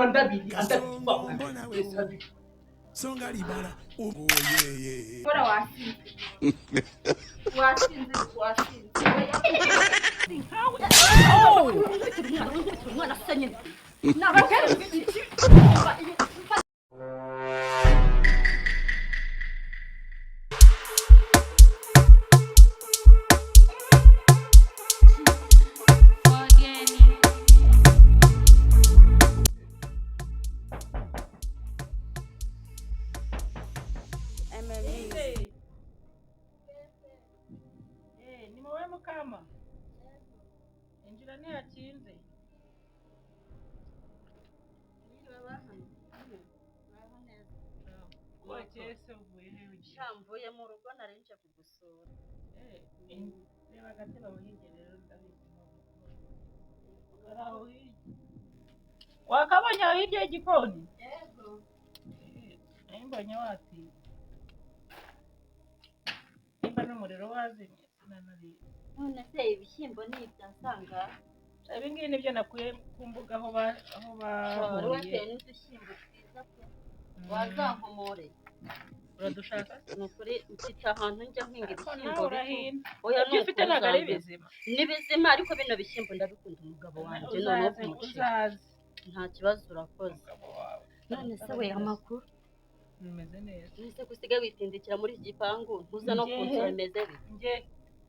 andabiri songa libala bora wasinze umwana sanye kama injira ni yakinze wakese uvuye hewe shamvuye mu rugo narinje kugusura reba gateba wigerero ndabikuma araho wakabonye aho hirya y'igikoni yego mbonye wati nimba n'umuriro wazimye sinanari none se ibishyimbo ni ibyasanga ibi ngibi nibyo nakuye ku mbuga aho bahuriye n'udushyimbo twiza pe wazankomore uradushaka ni ukuri mfite ahantu njya nkinga ibishyimbo oya ufite ntabwo ari bizima ni bizima ariko bino bishyimbo ndabikunda umugabo wanjye noneho kumucira nta kibazo urakoze none se we amakuru bimeze neza nise gusigaye witindikira muri iki gipangu ntuza no kunsura bimeze nge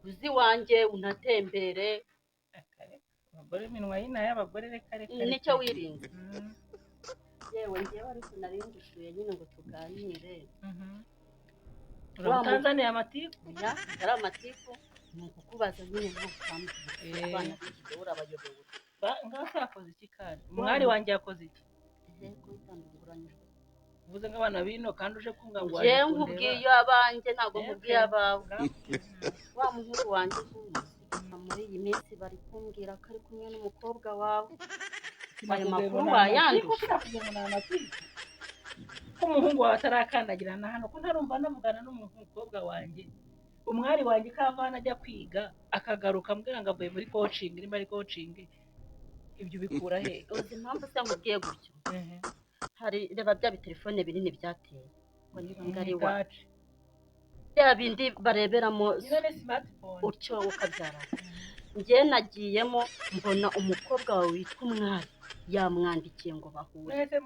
uzi wanjye unatembere abagore iminwa y'inaye abagore reka nicyo wirinze yewe ngewe ariko nari ngushuye nyine ngo tuganire uramutanzaniye amatiku ya ari amatiku ni ukukubaza nyine ntukamwe abana b'iki urabayobowe ngaho yakoze iki kandi umwari wanjye yakoze iki ko bitandukanyije uvuze nk'abana bino kandi uje kumva ngo waje kundeba nkubwiye abanjye ntabwo nkubwiye abawe wa muhungu wanjye muri iyi minsi bari kumbwira ko ari kumwe n'umukobwa wawe ayo makuru wayandusha ko umuhungu wawe atarakandagirana hano ko ntarumva navugana n'umukobwa wanjye umwari wanjye kavana ajya kwiga akagaruka ambwira ngo avuye muri coaching nimba ari coaching ibyo bikura he uzi impamvu se nkubwiye gutyo hari reba bya bitelefone binini byateye ngo niba ngari wa bya bindi bareberamo utyo ukabyara njye nagiyemo mbona umukobwa wawe witwa umwari yamwandikiye ngo bahure mwese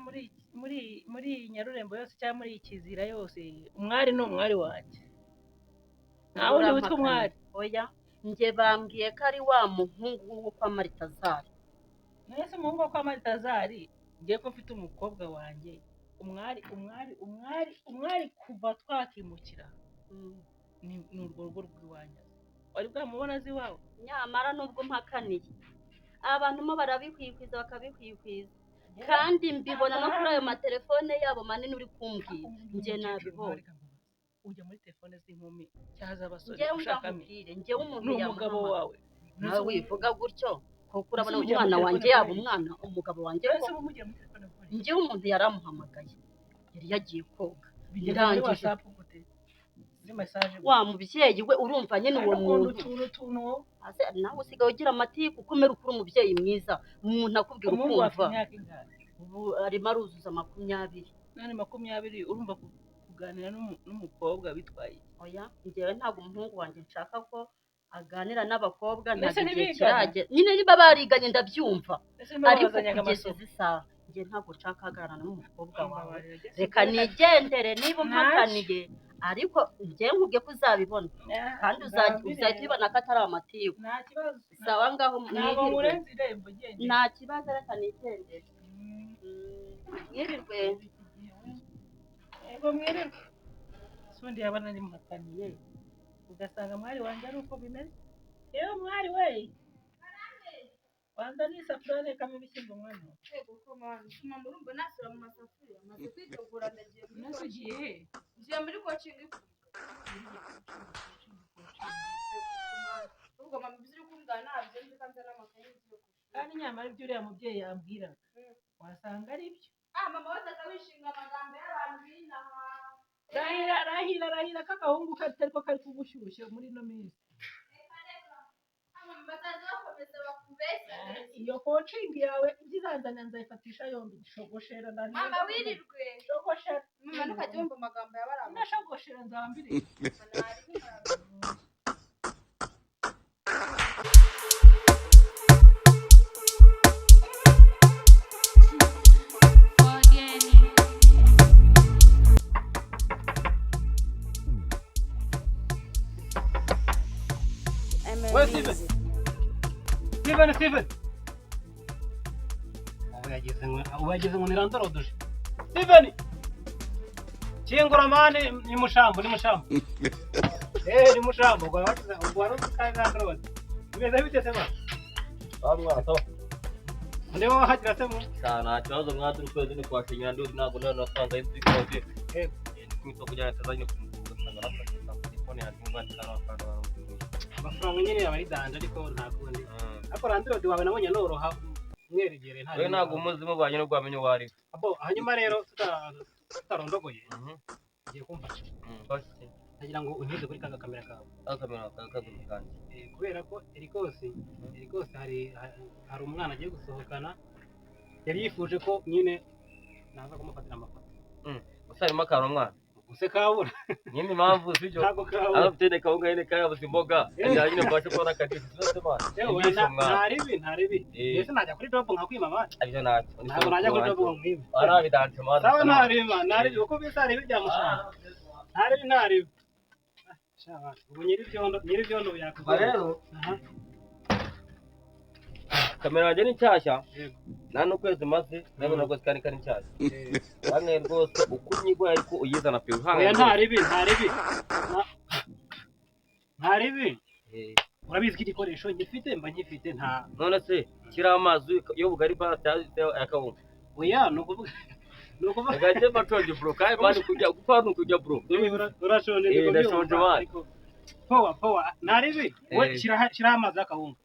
muri Nyarurembo yose cyangwa muri Ikizira yose umwari ni umwari wanjye nawe uri witwa umwari oya njye bambwiye ko ari wa muhungu wo kwa Maritazari mwese umuhungu wo kwa Maritazari ngiye ko mfite umukobwa wanjye umwari kuva twakimukira ni urwo rugo rw'iwanjye wari bwamubona azi iwawe nyamara nubwo mpakaniye abantu mo barabihwihwiza bakabihwihwiza kandi mbibona no kuri ayo matelefone yabo manini uri kumbwira njye nabibonye ujya muri telefone z'inkumi cyaza abasore ushakamo njyewe umuntu umugabo wawe nawe wivuga gutyo kuko urabona umwana wanjye yaba umwana umugabo wanjye njyewe umuntu yaramuhamagaye yari yagiye koga birangije wa mubyeyi we urumva nyine uwo muntu nawe usigaye ugira amatiku ukomera ukuri umubyeyi mwiza umuntu akubwira ukumva ubu arimo aruzuza 20 nani 20 urumva kuganira n'umukobwa bitwaye oya njyewe ntabwo umuhungu wanjye nshaka ko aganira n'abakobwa ntabwo kirage nyine niba bariganye ndabyumva ariko kugeza isaha njye ntabwo nshaka aganira n'umukobwa wawe reka nigendere niba umpakaniye ariko njye nkubwiye ko uzabibona kandi uzahita ubibona ko atari amatiku nta kibazo sawa ngaho nta kibazo reka nigendere mwirirwe yego mwirirwe sundi yabana ari mumakaniye ugasanga mwari wanjye ari uko bimeze yewe mwari we wanza n'isafuriya rekamo ibishyimbo mwana yego ko mama urumva nasura mu masafuriya maze kwitegura ndagiye ngiye muri coaching ubwo mama biziri kumbwira ntabyo nzi kandi n'amakaye kandi nyamara ibyo uriya mubyeyi yambwira wasanga ari byo mama wese akawishinga amagambo y'abantu binaha rahira k'agahungu katari ko kari kugushyushye muri ino minsi batazi bakomeza bakubeshya iyo coaching yawe izizanzana nzayifatisha yombi shogoshera ndani mama wirirwe shogoshera mama ntukajya wumva amagambo yabaramba ndashogoshera nzambire Steven. Uwageze ngo nirandoroduje. Steven. Chingura mane ni mushambo. Ni mushambo. Ngo warukagandrode. Bimeze bite se ba? Mwato. Ndewo hagira se mu. Sana kibazo mwato ukwezi ni kwashinya ndi ntabwo none nasanze inzikoze. Niko kujya tazanye kumugusanga nafashe telefone yanjye ngwandika n'abantu. Amafaranga nyine yaba ridanje ariko ntabwo ndi. Ako randrode wawe nabonye noroha mweregere nta. We ntabwo umuzi mubanye no gwamenye wari. Abo hanyuma rero tutarondogoye. Ngiye kumfasha. Nagira ngo unyize kuri kanga kamera kawe. Kamera kagurukanye. Kubera ko Erikose hari umwana agiye gusohokana yari yifuje ko nyine naza kumufatira amafoto. Usarimo akaro mwana. Use kabura. Nyine impamvu sibyo. Abafite kawunga yene kayabuze imboga. Njya nyine mbashe kubona kadisi zose bana. Ntaribi. Yese najya kuri job nkakwima abana. Ariko ntacyo. Ntabwo najya kuri job nkwiba. Arabidanje mwana. Sawa ntaribi uko bisari bijya mushaka. Ntaribi. Shaba, ubu nyirivyondo byakuze. Rero. Kamera yanjye ni nshyashya. Nta n'ukwezi maze ndabona rwose kandi nshyashya. Bamwe rwose ukunyigwa ariko uyizana pe uhanga. Oya ntaribi. Urabizi ko igikoresho ngifite mba nkifite nta. None se kira amazi yo bugari bataze akabunga. Oya nukuvuga gaje batoje bro kai bani kujya bro. Urashonje ndashonje bani. Powa ntaribi we shira amazi akabunga.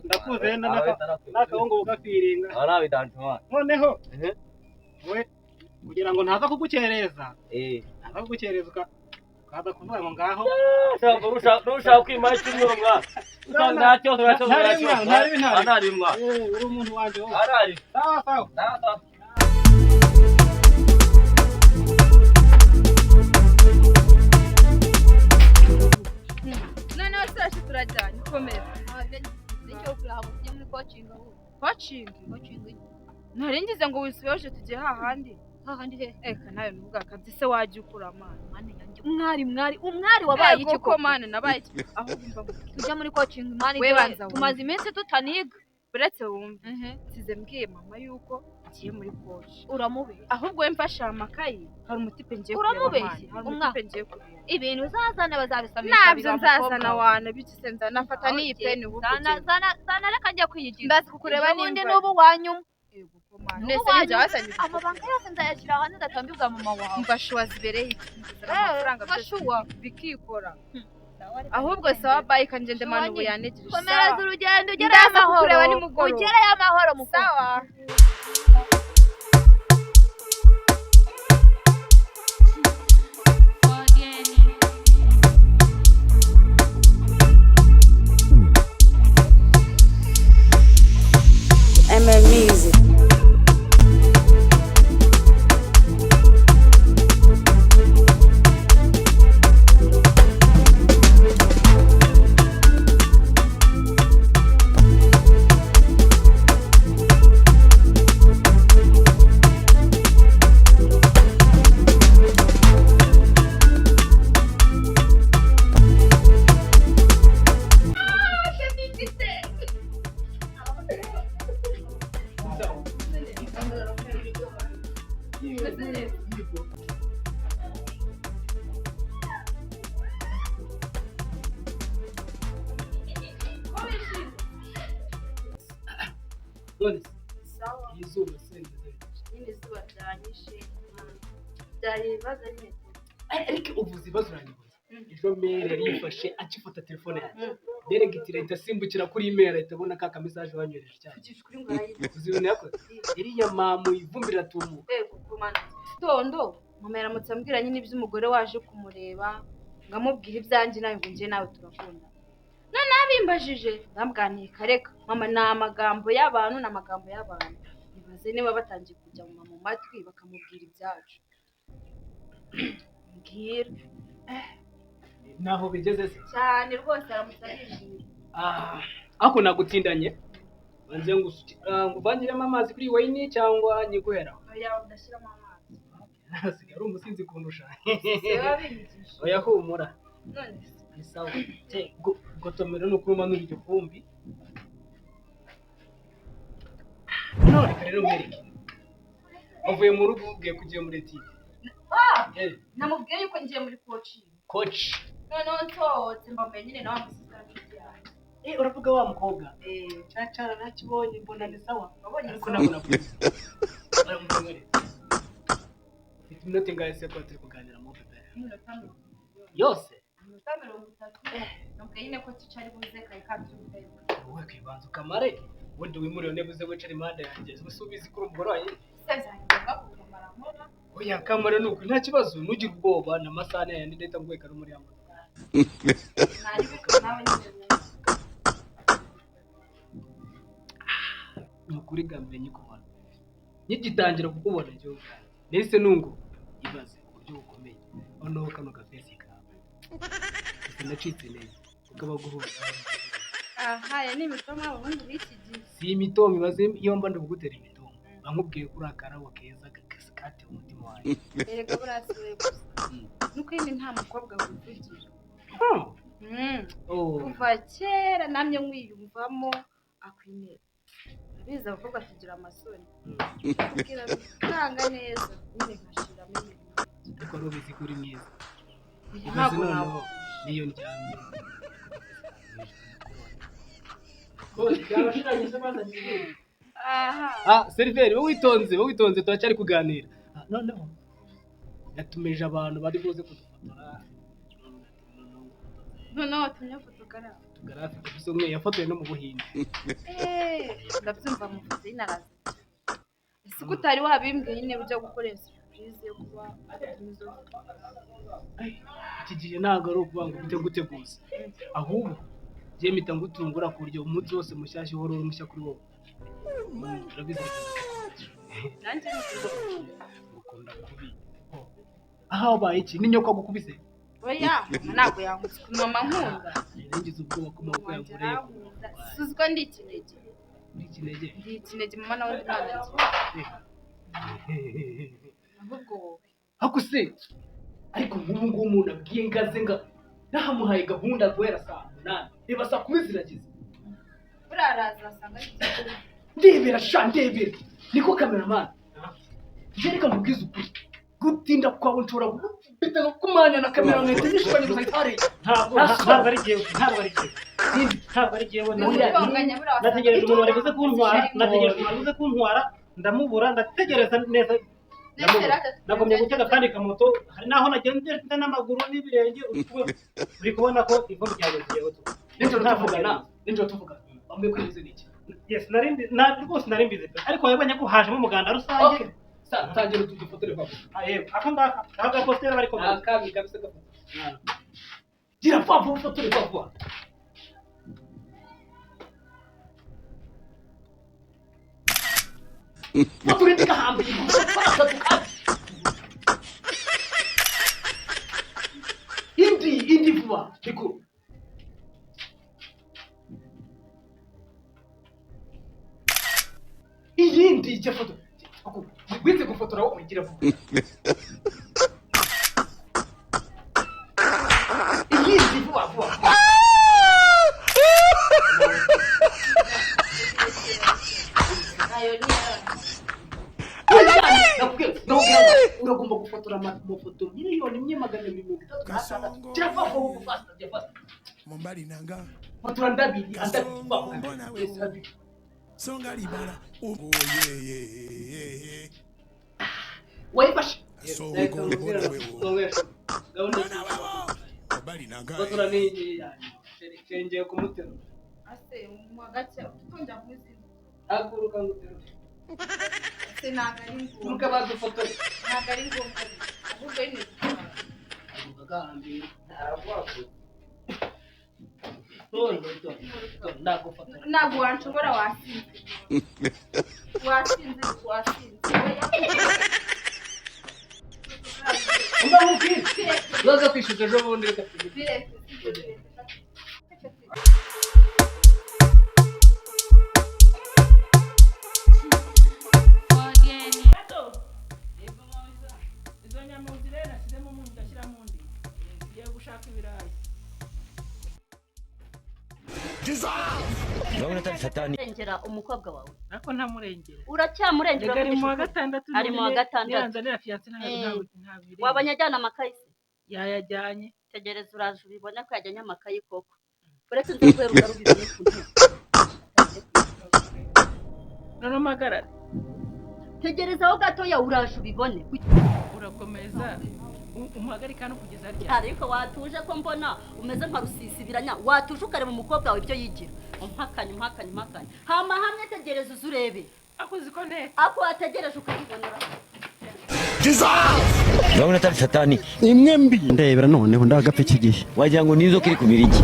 Ndakuze n'akabunga ugafiringa. Arabidanje mwana. Noneho we kugira ngo ntaza kugukereza. Ntaza kugukereza ukaza kuvuga ngo ngaho. Rusha kwima icyumweru mwana. Usanga cyose ntaribi mwana. Uri umuntu wanje wowe. Arari. Sawa. noneho sashi turajyanye komeza nicyo kuraha mujye muri coaching aho coaching ntarengize ngo wisubiye tujye hahandi he eka nawe nuvuga kazi se wajya ukura amana mane yanjye umwari wabaye iki koko mane nabaye iki aho bumva tujya muri coaching mane tumaze iminsi tutaniga uretse wumve size mbwiye mama yuko agiye muri coach uramubeshya ahubwo we mfasha amakayi hari umutipe ngiye kureba ibintu uzazana bazabisaba nabyo nzazana wana bitse nzanafata n'iyi peni ubu zana reka njya kwiyigira ndazi kukureba n'indi n'ubu wanyuma nese nijya wasanye amabanga yose nzayashyira hanze ndatambirwa mama wawe mfashuwa zibereye amafaranga mfashuwa bikikora ahubwo sawa bike ngende manu ubu yanegereje komereza urugendo ugerayo amahoro ugerayo amahoro mu sawa ML Music. sawa izuba senze nyine zuba ryanyishe byari ibibazo nyine ariko uvuze ibibazo urangiza ejo mere yari yifashe akifata telefone yanjye deregitira ahita asimbukira kuri imeri ahita abona ka kamesaje wanyohereje cyane kuri ngo arayibona uzi ibintu yakoze iriya mamu ivumbira tumuka kumana tondo mama yaramutse ambwira nyine iby'umugore waje kumureba ngamubwira ibyanjye nawe ngo njye nawe turakunda none abimbajije ndambwaniye kareka mama ni amagambo y'abantu ibaze niba batangiye kujya mu matwi bakamubwira ibyacu mbwira naho bigeze se cyane rwose aramutse abibwira ako nagutindanye banze nguvangiremo amazi kuri wayini cyangwa nyiguhera oya udashyiramo amazi nasigaye ari umusinzi kundusha siba binyigishije oya humura none ni sawa gotomera nuko umanura iryo vumbi none rero mwereke avuye mu rugo ubwiye kugiye muri etipe namubwiye yuko ngiye muri coach noneho nsohotse mbambaye nyine nawe amusizana n'inshuti yanjye uravuga wa mukobwa cacara nakibonye mbona ni sawa ariko nabona ufite iminota ingahe se ko turi kuganira mu bebe yose iminota 30 nabwiye nyine ko ticari buze kare kandi ubuteka wowe kwibanza ukamare ubundi wimuriwe nebuze wicare impande yanjye usubizi kuri umugore wawe sezangira kukamara nkora oya kamara nuko nta kibazo ntugire ubwoba na masane yandi ndeta ngweka no muri yamwe nari biko nawe nyine nukuri gambe nyikubona nyigitangira kukubona cyo nese nungu ibaze uburyo bukomeye ono kano gafesi kawe ndacitse neza ukaba guhuza ya ni imitoma abahungu b'iki gihe si imitomo ibaze iyo mba ndagutera imitomo bankubwiye kuri akarabo keza gasikate umutima wawe erega burasiwe gusa nuko yindi nta mukobwa wivugira kuva kera namye nkwiyumvamo akwinera biza abakobwa tugira amasoni kugira bikanga neza nyine nkashiramo ibintu ariko rubizi kuri mwiza ntabwo nawe niyo ndyamye seriveri wowe witonze turacyari kuganira noneho yatumije abantu bari buze kudufotora noneho watumye fotogarafe gusa umwe yafotoye no mu buhinde ndabyumva mu foto y'inaraza ese ko utari wabimbwiye nyine ujya gukora surprise yo kuba iki gihe ntabwo ari ukuvuga ngo ufite guteguza ahubwo njye mpita ngutungura ku buryo umunsi wose mushyashya uhora uri mushya kuri wowe urabizi nanjye ukunda kubi aha wabaye iki n'inyoko agukubise oya ntabwo yankutse mama nkunda ngize ubwoba ko maboko yagureye suzwa ndi ikinege mama nawe ndi mwana ahubwo wowe hakuse ariko nk'ubu ngubu umuntu abwiye ngaze nahamuhaye gahunda guhera saa 8 reba saa 10 zirageze buraraza asanga ndebera niko cameraman jereka mubwiza ukuri gutinda kwawe nshobora gupita kumanya na kamera mwete nishwanye gusayitare ntabwo ari jewe nategereje umuntu wari buze kuntwara ndamubura ndategereza neza nagomye gutega kandi kamoto hari naho nagenze n'amaguru n'ibirenge uri kubona ko ivo ryagezeho ninjoro tuvugana bamwe kwibuze niki yes rwose nari mbizi ariko wabonye ko hajemo umuganda rusange tangira tudufotore babo yego aka ngaka ntabwo postera bari komeza akabi kabisa gafoto gira papa ufotore babo fotore ndikahambe indi vuba iko iyindi icyo foto wize gufotora wowe ugira vuba iyindi vuba uragomba gufotora amafoto miliyoni 136 cyangwa vuba fast Mombali nanga fotora ndabiri vuba songa libala wayifashe Mombali nanga fotora ni cengeye kumutero ase mwagace utonda muzi haguruka ngutero ase nagari ngo mukabaza fotora nagari ngo ahubwo ni agahambira ndagufata ntabwo wanshobora wasinze umva nkubwire uzaza kwishyuza ejo bundi reka tugire izo nyamuzi rero nashyizemo umunyu ndashyiramo undi ngiye gushaka ibirayi urengera umukobwa wawe ariko ntamurengera uracyamurengera ari mu wa gatandatu ari mu wa gatandatu yanzanira fiyanse ntabwo wabonye ajyana amakayi se yayajyanye tegereza uraje ubibone ko yajyanye amakayi koko uretse nze guheruka rubibone ku ntebe none umpagarare tegerezaho gatoya uraje ubibone urakomeza umuhagarika no kugeza ryari ariko watuje ko mbona umeze nka rusisibiranya watuje ukareba umukobwa wawe ibyo yigira umpakanye hama hamwe tegereza uze urebe akuzi ko neza ako wategereje ukabibonera urabona atari satani imwe mbi ndebera noneho ndagapfa iki gihe wagira ngo nizo kiri ku biriki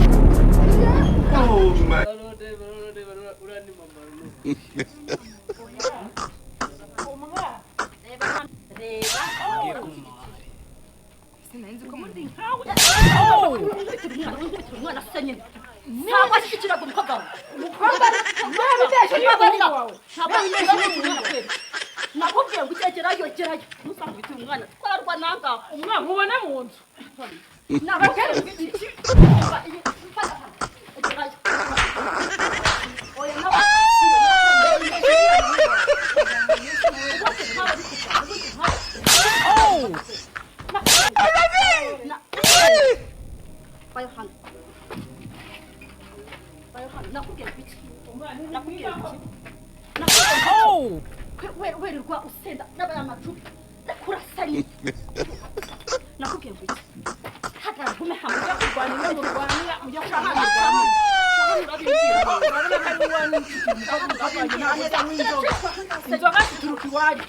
umwana asa nyine ntabwo ashyikiraga umukobwa wawe nakubwiye ngo gerayo ntusangwite umwana twarwa nanga umwana ubone mu nzu wererwa usenda n'abaya amacupa kurasanye nakubwiye ngo iki hagarara gume hamwe mujya kurwanira mujya kurwanira inzoga zituruka iwanyu